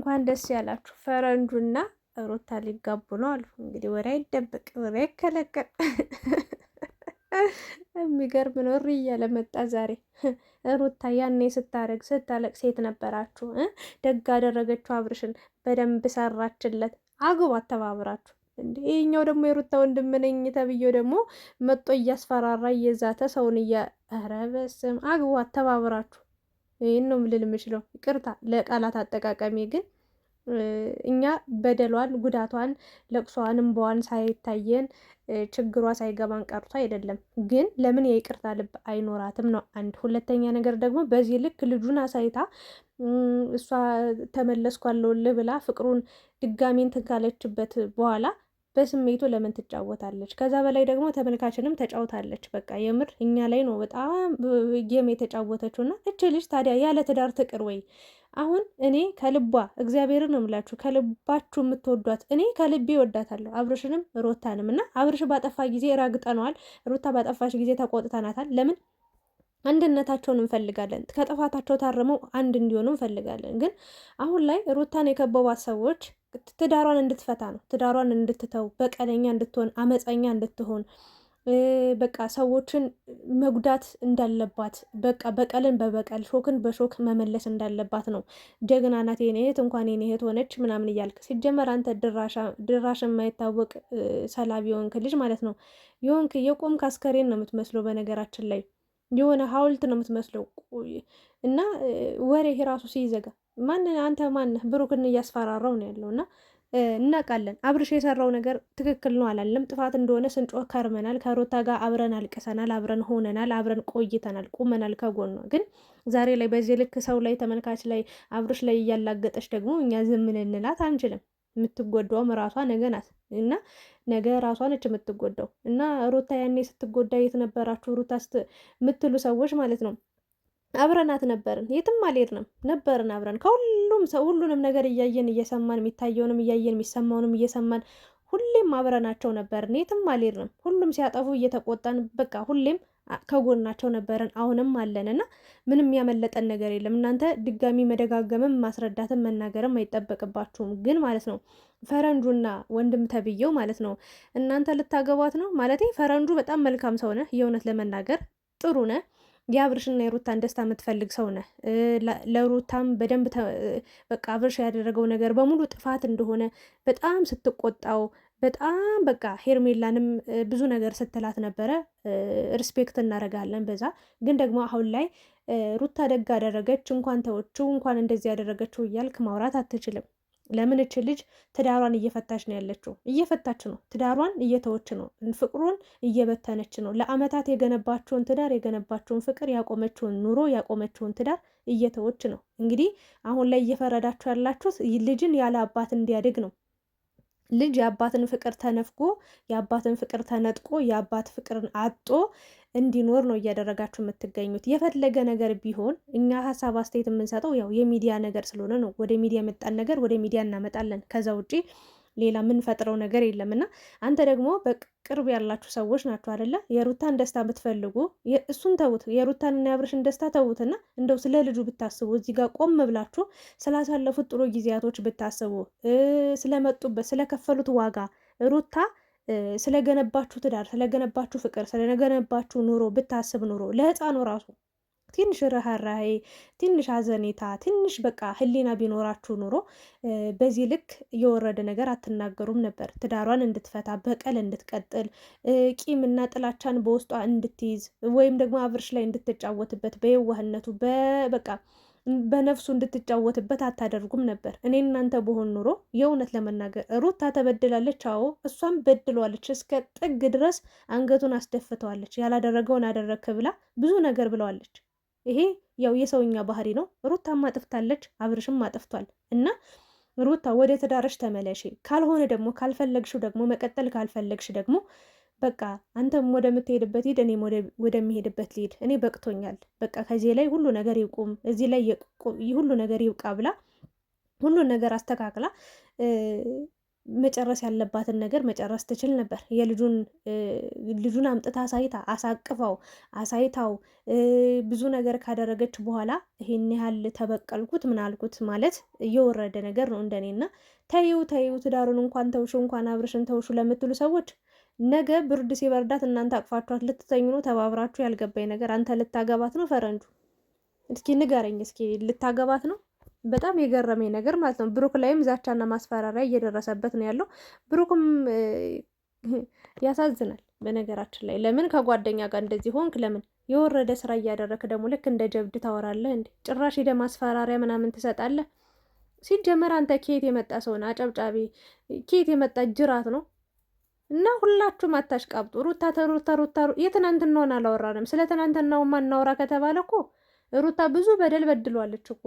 እንኳን ደስ ያላችሁ። ፈረንጁና ሩታ ሊጋቡ ነው አሉ። እንግዲህ ወሬ አይደበቅ፣ ወሬ አይከለከል። የሚገርም ነው። እሪ እያለ መጣ ዛሬ። ሩታ ያኔ ስታለቅ ሴት ነበራችሁ። ደግ አደረገችው። አብርሽን በደንብ ሰራችለት። አግቡ አተባብራችሁ። እንዴ ይሄኛው ደግሞ የሩታ ወንድም ነኝ ተብዬው ደግሞ መጦ እያስፈራራ እየዛተ ሰውን ኧረ በስመ አብ። አግቡ አተባብራችሁ። ይህን ነው ምልል የምችለው። ይቅርታ ለቃላት አጠቃቀሚ ግን እኛ በደሏን፣ ጉዳቷን፣ ለቅሷን፣ እንባዋን ሳይታየን ችግሯ ሳይገባን ቀርቶ አይደለም። ግን ለምን የይቅርታ ልብ አይኖራትም ነው አንድ። ሁለተኛ ነገር ደግሞ በዚህ ልክ ልጁን አሳይታ እሷ ተመለስኳለሁልህ ብላ ፍቅሩን ድጋሜ እንትን ካለችበት በኋላ በስሜቱ ለምን ትጫወታለች? ከዛ በላይ ደግሞ ተመልካችንም ተጫውታለች። በቃ የምር እኛ ላይ ነው በጣም ጌም የተጫወተችው። እና እች ልጅ ታዲያ ያለ ትዳር ትቅር ወይ? አሁን እኔ ከልቧ እግዚአብሔርን ነው የምላችሁ፣ ከልባችሁ የምትወዷት እኔ ከልቤ ወዳታለሁ፣ አብርሽንም ሩታንም። እና አብርሽ ባጠፋ ጊዜ ረግጠነዋል፣ ሩታ ባጠፋች ጊዜ ተቆጥተናታል። ለምን? አንድነታቸውን እንፈልጋለን። ከጥፋታቸው ታርመው አንድ እንዲሆኑ እንፈልጋለን። ግን አሁን ላይ ሩታን የከበቧት ሰዎች ትዳሯን እንድትፈታ ነው፣ ትዳሯን እንድትተው፣ በቀለኛ እንድትሆን፣ አመፀኛ እንድትሆን፣ በቃ ሰዎችን መጉዳት እንዳለባት፣ በቃ በቀልን በበቀል ሾክን በሾክ መመለስ እንዳለባት ነው። ጀግና ናት የኔ እህት፣ እንኳን የኔ እህት ሆነች ምናምን እያልክ ሲጀመር አንተ ድራሽ የማይታወቅ ሰላቢ የሆንክ ልጅ ማለት ነው። የሆንክ የቆምክ አስከሬን ነው የምትመስለው። በነገራችን ላይ የሆነ ሀውልት ነው የምትመስለው። እና ወሬ ራሱ ሲዘጋ አንተ ማነህ? ብሩክን እያስፈራራው ነው ያለው። እና እናውቃለን አብርሽ የሰራው ነገር ትክክል ነው አላለም። ጥፋት እንደሆነ ስንጮህ ከርመናል። ከሩታ ጋር አብረን አልቅሰናል፣ አብረን ሆነናል፣ አብረን ቆይተናል፣ ቁመናል ከጎኗ። ግን ዛሬ ላይ በዚህ ልክ ሰው ላይ ተመልካች ላይ አብርሽ ላይ እያላገጠች ደግሞ እኛ ዝም ልንላት አንችልም። የምትጎዳውም ራሷ ነገ ናት እና ነገ ራሷ ነች የምትጎዳው። እና ሩታ ያኔ ስትጎዳ የት ነበራችሁ? ሩታ የምትሉ ሰዎች ማለት ነው አብረናት ነበርን፣ የትም አልሄድንም ነበርን አብረን ከሁሉም ሰው ሁሉንም ነገር እያየን እየሰማን፣ የሚታየውንም እያየን የሚሰማውንም እየሰማን ሁሌም አብረናቸው ነበርን፣ የትም አልሄድንም። ሁሉም ሲያጠፉ እየተቆጣን በቃ ሁሌም ከጎናቸው ነበርን፣ አሁንም አለን እና ምንም ያመለጠን ነገር የለም። እናንተ ድጋሚ መደጋገምም ማስረዳትም መናገርም አይጠበቅባችሁም። ግን ማለት ነው ፈረንጁና ወንድም ተብዬው ማለት ነው እናንተ ልታገቧት ነው ማለት። ፈረንጁ በጣም መልካም ሰው ነህ፣ የእውነት ለመናገር ጥሩ ነህ። የአብርሽና የሩታን ደስታ የምትፈልግ ሰው ነህ። ለሩታም በደንብ በቃ አብርሽ ያደረገው ነገር በሙሉ ጥፋት እንደሆነ በጣም ስትቆጣው በጣም በቃ ሄርሜላንም ብዙ ነገር ስትላት ነበረ። ሪስፔክት እናደርጋለን በዛ። ግን ደግሞ አሁን ላይ ሩታ ደግ አደረገች እንኳን ተወችው እንኳን እንደዚህ ያደረገችው እያልክ ማውራት አትችልም። ለምን? እች ልጅ ትዳሯን እየፈታች ነው ያለችው። እየፈታች ነው፣ ትዳሯን እየተወች ነው፣ ፍቅሩን እየበተነች ነው። ለአመታት የገነባቸውን ትዳር የገነባቸውን ፍቅር ያቆመችውን ኑሮ ያቆመችውን ትዳር እየተወች ነው። እንግዲህ አሁን ላይ እየፈረዳችሁ ያላችሁት ልጅን ያለ አባት እንዲያድግ ነው። ልጅ የአባትን ፍቅር ተነፍጎ የአባትን ፍቅር ተነጥቆ የአባት ፍቅርን አጦ እንዲኖር ነው እያደረጋችሁ የምትገኙት። የፈለገ ነገር ቢሆን እኛ ሀሳብ አስተያየት የምንሰጠው ያው የሚዲያ ነገር ስለሆነ ነው። ወደ ሚዲያ የመጣን ነገር ወደ ሚዲያ እናመጣለን። ከዛ ውጪ ሌላ የምንፈጥረው ነገር የለም። እና አንተ ደግሞ በቅርብ ያላችሁ ሰዎች ናቸው አይደለ? የሩታን ደስታ ብትፈልጉ እሱን ተዉት፣ የሩታንና የአብርሽን ደስታ ተዉትና እንደው ስለ ልጁ ብታስቡ፣ እዚህ ጋር ቆም ብላችሁ ስላሳለፉት ጥሩ ጊዜያቶች ብታስቡ፣ ስለመጡበት ስለከፈሉት ዋጋ ሩታ ስለገነባችሁ ትዳር፣ ስለገነባችሁ ፍቅር፣ ስለገነባችሁ ኑሮ ብታስብ ኑሮ ለህፃኑ ራሱ ትንሽ ርህራሄ፣ ትንሽ አዘኔታ፣ ትንሽ በቃ ህሊና ቢኖራችሁ ኑሮ በዚህ ልክ የወረደ ነገር አትናገሩም ነበር። ትዳሯን እንድትፈታ በቀል እንድትቀጥል ቂምና ጥላቻን በውስጧ እንድትይዝ ወይም ደግሞ አብርሽ ላይ እንድትጫወትበት በየዋህነቱ በቃ በነፍሱ እንድትጫወትበት አታደርጉም ነበር። እኔ እናንተ በሆን ኑሮ የእውነት ለመናገር ሩታ ተበድላለች። አዎ እሷም በድሏለች። እስከ ጥግ ድረስ አንገቱን አስደፍተዋለች። ያላደረገውን አደረግክ ብላ ብዙ ነገር ብለዋለች። ይሄ ያው የሰውኛ ባህሪ ነው። ሩታም አጥፍታለች፣ አብርሽም አጥፍቷል። እና ሩታ ወደ ትዳርሽ ተመለሺ። ካልሆነ ደግሞ ካልፈለግሽው ደግሞ መቀጠል ካልፈለግሽ ደግሞ በቃ አንተም ወደምትሄድበት ሂድ፣ እኔም ወደሚሄድበት ልሂድ። እኔ በቅቶኛል፣ በቃ ከዚህ ላይ ሁሉ ነገር ይቁም፣ እዚህ ላይ ሁሉ ነገር ይብቃ ብላ ሁሉን ነገር አስተካክላ መጨረስ ያለባትን ነገር መጨረስ ትችል ነበር። ልጁን አምጥታ አሳይታው ብዙ ነገር ካደረገች በኋላ ይሄን ያህል ተበቀልኩት ምን አልኩት ማለት እየወረደ ነገር ነው እንደኔና። ተይው ትዳሩን እንኳን ተውሹ እንኳን አብርሽን ተውሹ ለምትሉ ሰዎች ነገ ብርድ ሲበርዳት እናንተ አቅፋችኋት ልትተኙ ነው ተባብራችሁ። ያልገባኝ ነገር አንተ ልታገባት ነው ፈረንጁ? እስኪ ንገረኝ። እስኪ ልታገባት ነው? በጣም የገረመኝ ነገር ማለት ነው ብሩክ ላይም ዛቻና ማስፈራሪያ እየደረሰበት ነው ያለው። ብሩክም ያሳዝናል በነገራችን ላይ። ለምን ከጓደኛ ጋር እንደዚህ ሆንክ? ለምን የወረደ ስራ እያደረክ ደግሞ ልክ እንደ ጀብድ ታወራለህ እንዴ? ጭራሽ ሄደ ማስፈራሪያ ምናምን ትሰጣለህ። ሲጀመር አንተ ኬት የመጣ ሰውን አጨብጫቢ፣ ኬት የመጣ ጅራት ነው። እና ሁላችሁም አታሽቃብጡ። ሩታ የትናንትናውን አላወራንም። ስለ ትናንትናው ማናወራ ከተባለ እኮ ሩታ ብዙ በደል በድሏለች እኮ።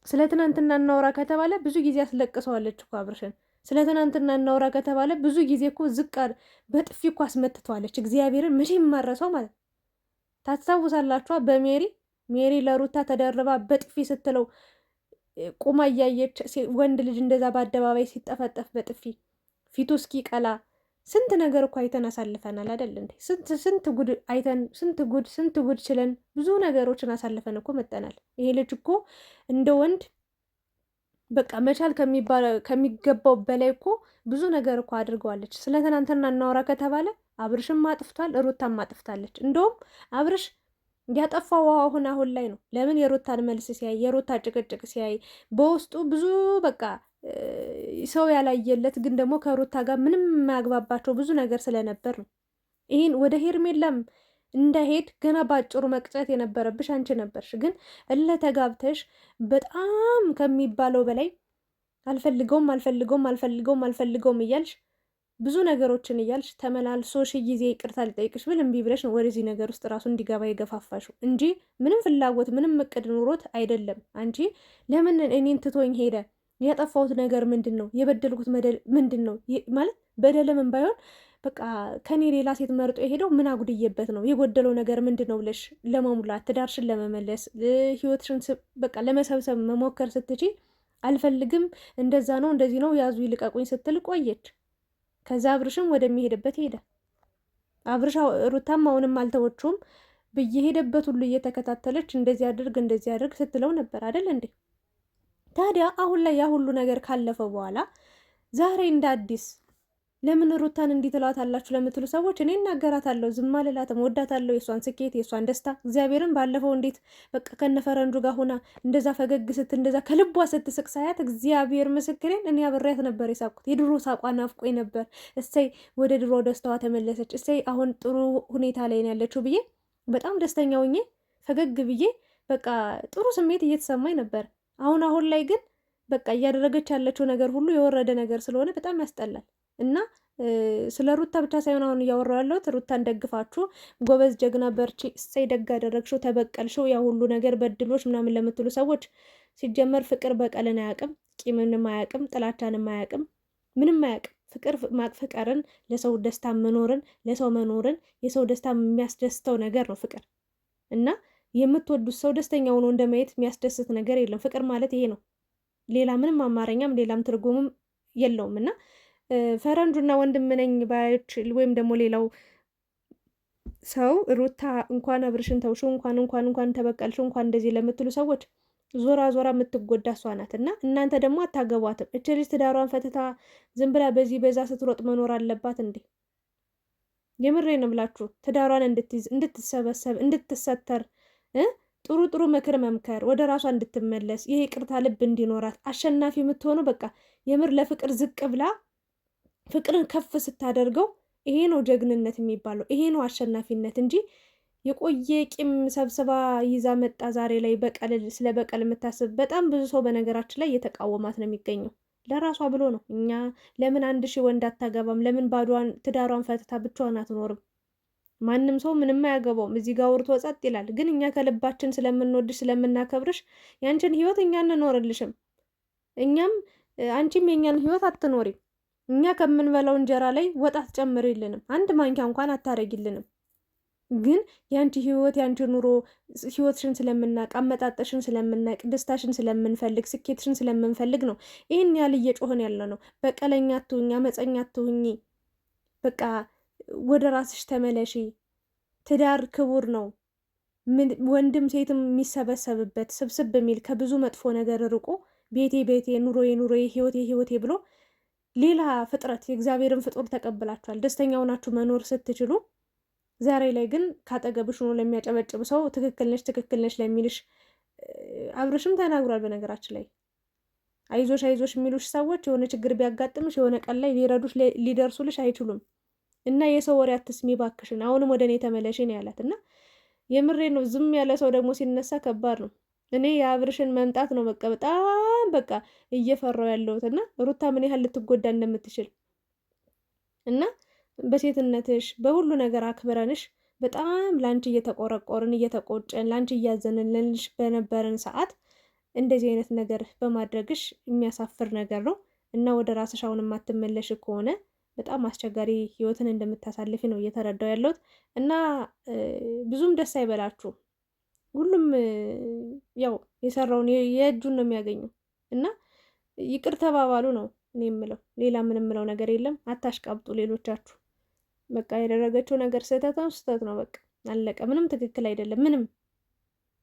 ስለ ትናንትና እናውራ ከተባለ ብዙ ጊዜ አስለቅሰዋለች እኮ አብርሽን። ስለ ትናንትና እናውራ ከተባለ ብዙ ጊዜ እኮ ዝቅ በጥፊ እኮ አስመትተዋለች። እግዚአብሔርን መቼም የማረሰው ማለት ታስታውሳላችኋ? ሜሪ ለሩታ ተደርባ በጥፊ ስትለው ቁማ እያየች ወንድ ልጅ እንደዛ በአደባባይ ሲጠፈጠፍ በጥፊ ፊቱ እስኪ ቀላ ስንት ነገር እኮ አይተን አሳልፈናል አይደል እንዴ? ስንት ጉድ አይተን ስንት ጉድ ችለን ብዙ ነገሮችን አሳልፈን እኮ መጠናል። ይሄ ልጅ እኮ እንደ ወንድ በቃ መቻል ከሚገባው በላይ እኮ ብዙ ነገር እኮ አድርገዋለች። ስለ ትናንትና እናውራ ከተባለ አብርሽም አጥፍቷል፣ ሩታም አጥፍታለች። እንደውም አብርሽ ያጠፋው አሁን ላይ ነው። ለምን የሩታን መልስ ሲያይ፣ የሩታ ጭቅጭቅ ሲያይ በውስጡ ብዙ በቃ ሰው ያላየለት ግን ደግሞ ከሩታ ጋር ምንም የማያግባባቸው ብዙ ነገር ስለነበር ነው። ይህን ወደ ሄርሜላም እንዳሄድ ገና ባጭሩ መቅጨት የነበረብሽ አንቺ ነበርሽ። ግን ተጋብተሽ በጣም ከሚባለው በላይ አልፈልገውም እያልሽ ብዙ ነገሮችን እያልሽ ተመላልሶ ሺ ጊዜ ይቅርታ ሊጠይቅሽ ብል እምቢ ብለሽ ነው ወደዚህ ነገር ውስጥ ራሱ እንዲገባ የገፋፋሽው እንጂ ምንም ፍላጎት ምንም እቅድ ኑሮት አይደለም። አንቺ ለምን እኔን ትቶኝ ሄደ? ያጠፋሁት ነገር ምንድን ነው? የበደልኩት ምንድን ነው? ማለት በደልም ባይሆን በቃ ከኔ ሌላ ሴት መርጦ የሄደው ምን አጉድዬበት ነው? የጎደለው ነገር ምንድን ነው ብለሽ ለመሙላት ትዳርሽን ለመመለስ ህይወትሽን በቃ ለመሰብሰብ መሞከር ስትቺ አልፈልግም፣ እንደዛ ነው እንደዚህ ነው ያዙ ይልቀቁኝ ስትል ቆየች። ከዛ አብርሽም ወደሚሄድበት ሄደ። ሩታም አሁንም አልተወችውም። በየሄደበት ሁሉ እየተከታተለች እንደዚህ አድርግ ስትለው ነበር አይደል እንዴ? ታዲያ አሁን ላይ ያ ሁሉ ነገር ካለፈ በኋላ ዛሬ እንደ አዲስ ለምን ሩታን እንዲህ ትሏታላችሁ ለምትሉ ሰዎች እኔ እናገራታለሁ፣ ዝም አልላትም፣ ወዳታለሁ፣ የእሷን ስኬት የእሷን ደስታ። እግዚአብሔርን ባለፈው እንዴት በቃ ከነፈረንጁ ጋር ሆና እንደዛ ፈገግ እንደዛ ከልቧ ስትስቅ ሳያት እግዚአብሔር ምስክሬን እኔ አብሬያት ነበር የሳቅኩት። የድሮ ሳቋ ናፍቆኝ ነበር። እሰይ ወደ ድሮ ደስታዋ ተመለሰች፣ እሰይ አሁን ጥሩ ሁኔታ ላይ ነው ያለችው ብዬ በጣም ደስተኛ ሆኜ ፈገግ ብዬ በቃ ጥሩ ስሜት እየተሰማኝ ነበር። አሁን ላይ ግን በቃ እያደረገች ያለችው ነገር ሁሉ የወረደ ነገር ስለሆነ በጣም ያስጠላል። እና ስለ ሩታ ብቻ ሳይሆን አሁን እያወራሁ ያለሁት ሩታን ደግፋችሁ ጎበዝ፣ ጀግና፣ በርቺ፣ እሰይ ደግ አደረግሽው፣ ተበቀልሽው፣ ያ ሁሉ ነገር በድሎች ምናምን ለምትሉ ሰዎች ሲጀመር ፍቅር በቀልን አያውቅም፣ ቂምንም አያውቅም፣ ጥላቻንም አያውቅም፣ ምንም አያውቅም። ፍቅርን ለሰው ደስታ መኖርን ለሰው መኖርን የሰው ደስታ የሚያስደስተው ነገር ነው ፍቅር። እና የምትወዱት ሰው ደስተኛ ሆኖ እንደማየት የሚያስደስት ነገር የለም። ፍቅር ማለት ይሄ ነው። ሌላ ምንም አማርኛም ሌላም ትርጉምም የለውም። እና ፈረንጁና ወንድም ነኝ ባዮች ወይም ደግሞ ሌላው ሰው ሩታ እንኳን አብርሽን ተውሽው እንኳን ተበቀልሽው እንኳን እንደዚህ ለምትሉ ሰዎች ዞራ የምትጎዳ እሷ ናት። እና እናንተ ደግሞ አታገቧትም። እች ልጅ ትዳሯን ፈትታ ዝም ብላ በዚህ በዛ ስትሮጥ መኖር አለባት እንዴ? የምሬ ነው ብላችሁ ትዳሯን እንድትይዝ እንድትሰበሰብ እንድትሰተር ጥሩ ምክር መምከር ወደ ራሷ እንድትመለስ ይሄ ይቅርታ ልብ እንዲኖራት አሸናፊ የምትሆነው በቃ የምር ለፍቅር ዝቅ ብላ ፍቅርን ከፍ ስታደርገው ይሄ ነው ጀግንነት የሚባለው፣ ይሄ ነው አሸናፊነት እንጂ የቆየ ቂም ሰብስባ ይዛ መጣ ዛሬ ላይ ስለ በቀል የምታስብ በጣም ብዙ ሰው በነገራችን ላይ እየተቃወማት ነው የሚገኘው። ለራሷ ብሎ ነው። እኛ ለምን 1000 ወንድ አታገባም? ለምን ባዷን ትዳሯን ፈትታ ብቻዋን አትኖርም? ማንም ሰው ምንም አያገባውም። እዚህ ጋር ወርቶ ጸጥ ይላል። ግን እኛ ከልባችን ስለምንወድሽ ስለምናከብርሽ ያንቺን ህይወት እኛ እንኖርልሽም፣ አንቺም የኛን ህይወት አትኖሪም። እኛ ከምንበላው እንጀራ ላይ ወጥ አትጨምሪልንም፣ አንድ ማንኪያ እንኳን አታረጊልንም። ግን ያንቺ ህይወት ያንቺ ኑሮ ህይወትሽን ስለምናቅ አመጣጠሽን ስለምናቅ ደስታሽን ስለምንፈልግ ስኬትሽን ስለምንፈልግ ነው ይህን ያህል እየጮህን ያለ ነው። በቀለኛ አትሁኝ፣ አመፀኛ አትሁኝ። በቃ ወደ ራስሽ ተመለሺ። ትዳር ክቡር ነው። ወንድም ሴትም የሚሰበሰብበት ስብስብ የሚል ከብዙ መጥፎ ነገር ርቆ ቤቴ ቤቴ፣ ኑሮዬ ኑሮዬ፣ ህይወቴ ህይወቴ ብሎ ሌላ ፍጥረት የእግዚአብሔርን ፍጡር ተቀብላችኋል። ደስተኛ ሆናችሁ መኖር ስትችሉ ዛሬ ላይ ግን ካጠገብሽ ሆኖ ለሚያጨበጭብ ሰው ትክክል ነሽ ለሚልሽ አብርሽም ተናግሯል። በነገራችን ላይ አይዞሽ አይዞሽ የሚሉሽ ሰዎች የሆነ ችግር ቢያጋጥምሽ የሆነ ቀን ላይ ሊረዱሽ ሊደርሱልሽ አይችሉም እና የሰው ወሬ አትስሚ ባክሽን፣ አሁንም ወደ እኔ ተመለሽ ነው ያላት። እና የምሬ ነው። ዝም ያለ ሰው ደግሞ ሲነሳ ከባድ ነው። እኔ የአብርሽን መምጣት ነው በቃ በጣም በቃ እየፈራው ያለሁት እና ሩታ ምን ያህል ልትጎዳ እንደምትችል እና በሴትነትሽ በሁሉ ነገር አክብረንሽ በጣም ላንቺ እየተቆረቆርን እየተቆጨን ላንቺ እያዘንልንሽ በነበረን ሰዓት እንደዚህ አይነት ነገር በማድረግሽ የሚያሳፍር ነገር ነው እና ወደ ራስሽ አሁን የማትመለሽ ከሆነ በጣም አስቸጋሪ ህይወትን እንደምታሳልፊ ነው እየተረዳው ያለሁት እና ብዙም ደስ አይበላችሁ። ሁሉም ያው የሰራውን የእጁን ነው የሚያገኘው እና ይቅር ተባባሉ ነው እኔ የምለው። ሌላ ምን የምለው ነገር የለም። አታሽቃብጡ ሌሎቻችሁ። በቃ ያደረገችው ነገር ስህተት ነው። በቃ አለቀ። ምንም ትክክል አይደለም። ምንም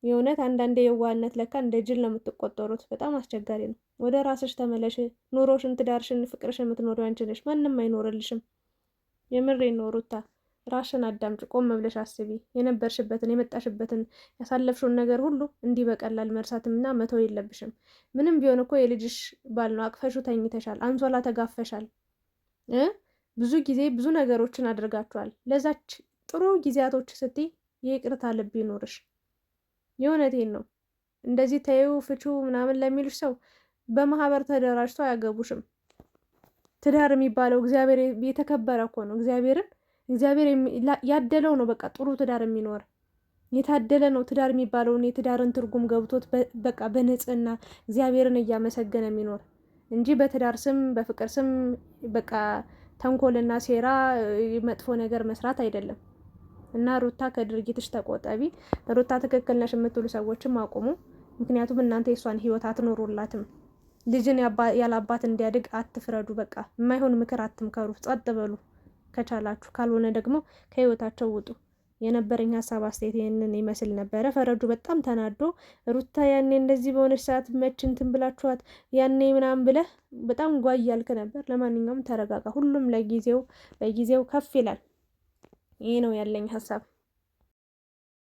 የእውነት አንዳንዴ የዋህነት ለካ እንደ ጅል ነው የምትቆጠሩት። በጣም አስቸጋሪ ነው። ወደ ራስሽ ተመለሽ። ኑሮሽን፣ ትዳርሽን፣ ፍቅርሽን የምትኖሪው አንቺ ነሽ። ማንም አይኖርልሽም። የምሬን ነው ሩታ። ራስሽን አዳምጪ። ቆም ብለሽ አስቢ። የነበርሽበትን የመጣሽበትን ያሳለፍሽውን ነገር ሁሉ እንዲህ በቀላል መርሳትምና መተው የለብሽም። ምንም ቢሆን እኮ የልጅሽ ባል ነው። አቅፈሹ ተኝተሻል። አንሶላ ተጋፈሻል። ብዙ ጊዜ ብዙ ነገሮችን አድርጋችኋል። ለዛች ጥሩ ጊዜያቶች ስትይ የይቅርታ ልብ ይኖርሽ። የእውነቴን ነው። እንደዚህ ተይው ፍቹ ምናምን ለሚልሽ ሰው በማህበር ተደራጅቶ አያገቡሽም። ትዳር የሚባለው እግዚአብሔር የተከበረ እኮ ነው። እግዚአብሔር ያደለው ነው። በቃ ጥሩ ትዳር የሚኖር የታደለ ነው። ትዳር የሚባለውን የትዳርን ትርጉም ገብቶት በቃ በንጽህና እግዚአብሔርን እያመሰገነ የሚኖር እንጂ በትዳር ስም በፍቅር ስም በቃ ተንኮልና ሴራ መጥፎ ነገር መስራት አይደለም። እና ሩታ ከድርጊትሽ ተቆጠቢ። ሩታ ትክክል ነሽ የምትሉ ሰዎችም አቁሙ። ምክንያቱም እናንተ የሷን ህይወት አትኖሩላትም። ልጅን ያለ አባት እንዲያድግ አትፍረዱ። በቃ የማይሆን ምክር አትምከሩ። ጸጥ በሉ ከቻላችሁ፣ ካልሆነ ደግሞ ከህይወታቸው ውጡ። የነበረኝ ሀሳብ አስተያየት ይህንን ይመስል ነበረ። ፈረዱ በጣም ተናዶ ሩታ ያኔ እንደዚህ በሆነች ሰዓት መች እንትን ብላችኋት ያኔ ምናምን ብለህ በጣም ጓይ ያልክ ነበር። ለማንኛውም ተረጋጋ። ሁሉም ለጊዜው ከፍ ይላል። ይሄ ነው ያለኝ ሀሳብ።